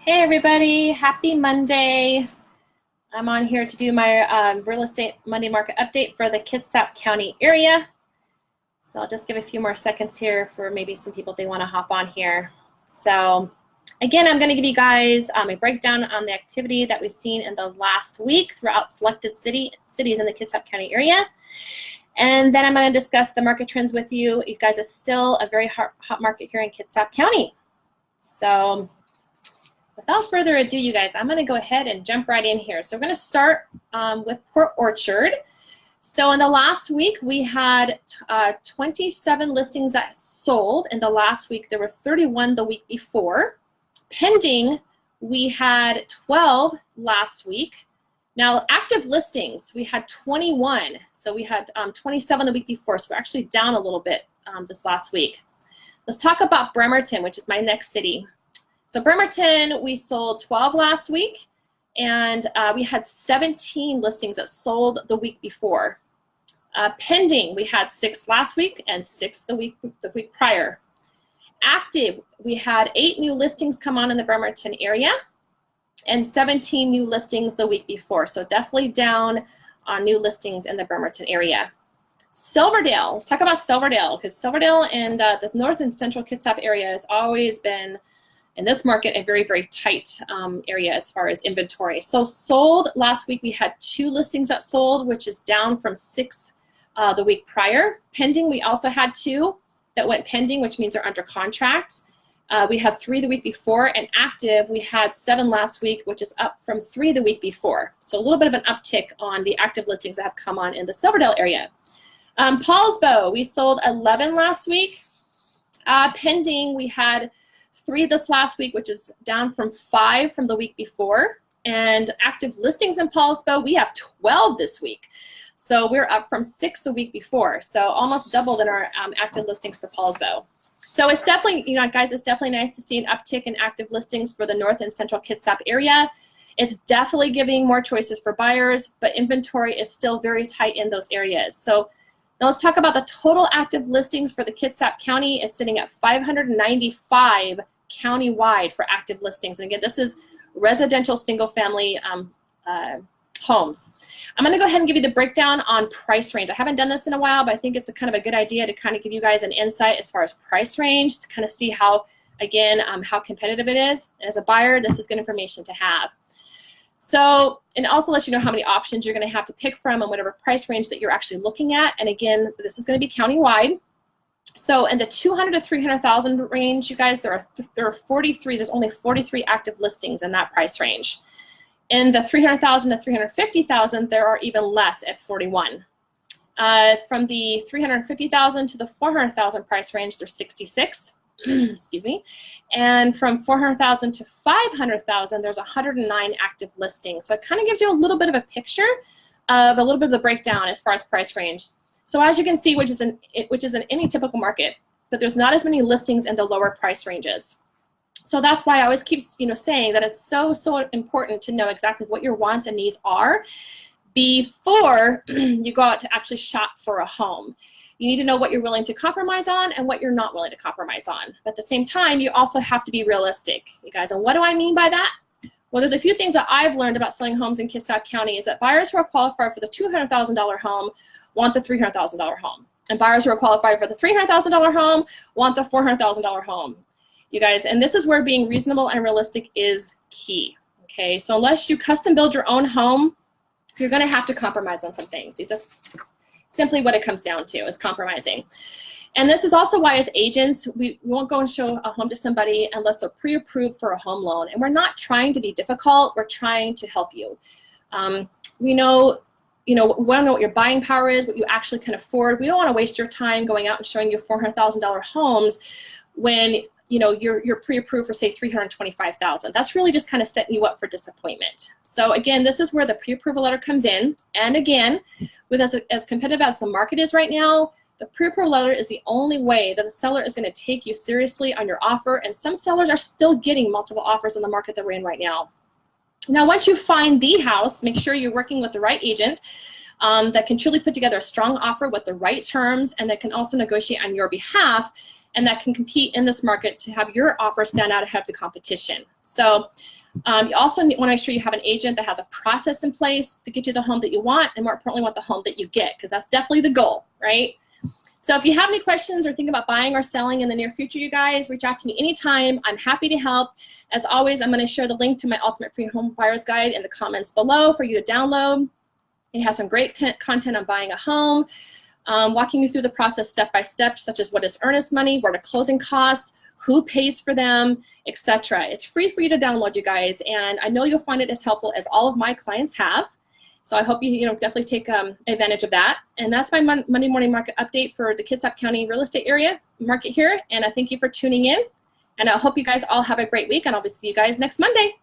Hey everybody, happy Monday. I'm on here to do my real estate Monday market update for the Kitsap County area. So I'll just give a few more seconds here for maybe some people they want to hop on here. So again, I'm going to give you guys a breakdown on the activity that we've seen in the last week throughout selected cities in the Kitsap County area. And then I'm going to discuss the market trends with you. You guys, it's still a very hot market here in Kitsap County. So without further ado, you guys, I'm going to go ahead and jump right in here. So we're going to start with Port Orchard. So in the last week, we had 27 listings that sold. In the last week, there were 31 the week before. Pending, we had 12 last week. Now, active listings, we had 21. So we had 27 the week before. So we're actually down a little bit this last week. Let's talk about Bremerton, which is my next city. So Bremerton, we sold 12 last week, and we had 17 listings that sold the week before. Pending, we had 6 last week and 6 the week prior. Active, we had 8 new listings come on in the Bremerton area and 17 new listings the week before. So definitely down on new listings in the Bremerton area. Silverdale, let's talk about Silverdale, because Silverdale and the north and central Kitsap area has always been in this market a very, very tight area as far as inventory. So sold last week, we had 2 listings that sold, which is down from 6 the week prior. Pending, we also had 2 that went pending, which means they're under contract. We have 3 the week before, and active, we had 7 last week, which is up from 3 the week before. So a little bit of an uptick on the active listings that have come on in the Silverdale area. Poulsbo, we sold 11 last week. Pending, we had 3 this last week, which is down from 5 from the week before. And active listings in Poulsbo, we have 12 this week. So we're up from 6 the week before. So almost doubled in our active listings for Poulsbo. So it's definitely, you know, guys, it's definitely nice to see an uptick in active listings for the north and central Kitsap area. It's definitely giving more choices for buyers, but inventory is still very tight in those areas. So now let's talk about the total active listings for the Kitsap County. It's sitting at 595 countywide for active listings. And again, this is residential single-family homes. I'm going to go ahead and give you the breakdown on price range. I haven't done this in a while, but I think it's a kind of a good idea to kind of give you guys an insight as far as price range to kind of see how, again, how competitive it is. As a buyer, this is good information to have. So, and also let you know how many options you're going to have to pick from and whatever price range that you're actually looking at. And again, this is going to be countywide. So in the 200 to 300,000 range, you guys, there are 43. There's only 43 active listings in that price range. In the 300,000 to 350,000, there are even less at 41. From the 350,000 to the 400,000 price range, there's 66. Excuse me. And from 400,000 to 500,000, there's 109 active listings. So it kind of gives you a little bit of a picture of a little bit of the breakdown as far as price range. So as you can see, which is in any typical market, that there's not as many listings in the lower price ranges. So that's why I always keep saying that it's so important to know exactly what your wants and needs are before you go out to actually shop for a home. You need to know what you're willing to compromise on and what you're not willing to compromise on. But at the same time, you also have to be realistic, you guys. And what do I mean by that? Well, there's a few things that I've learned about selling homes in Kitsap County is that buyers who are qualified for the $200,000 home want the $300,000 home. And buyers who are qualified for the $300,000 home want the $400,000 home. You guys, and this is where being reasonable and realistic is key, okay? So unless you custom build your own home, you're gonna have to compromise on some things. You just, simply what it comes down to is compromising. And this is also why as agents, we won't go and show a home to somebody unless they're pre-approved for a home loan. And we're not trying to be difficult, we're trying to help you. We know, we want to know what your buying power is, what you actually can afford. We don't want to waste your time going out and showing you $400,000 homes when you're pre-approved for say $325,000. That's really just kind of setting you up for disappointment. So again, this is where the pre-approval letter comes in. And again, with as competitive as the market is right now, the pre-approval letter is the only way that the seller is going to take you seriously on your offer. And some sellers are still getting multiple offers in the market that we're in right now. Now, once you find the house, make sure you're working with the right agent that can truly put together a strong offer with the right terms and that can also negotiate on your behalf. and that can compete in this market to have your offer stand out ahead of the competition. So you also want to make sure you have an agent that has a process in place to get you the home that you want, and more importantly, want the home that you get, because that's definitely the goal, right? So if you have any questions or think about buying or selling in the near future, you guys, reach out to me anytime. I'm happy to help. As always, I'm going to share the link to my Ultimate Free Home Buyer's Guide in the comments below for you to download. It has some great content on buying a home, walking you through the process step by step, such as what is earnest money, what are closing costs, who pays for them, etc. It's free for you to download, you guys, and I know you'll find it as helpful as all of my clients have. So I hope you definitely take advantage of that. And that's my Monday morning market update for the Kitsap County real estate area market here. And I thank you for tuning in. And I hope you guys all have a great week, and I'll see you guys next Monday.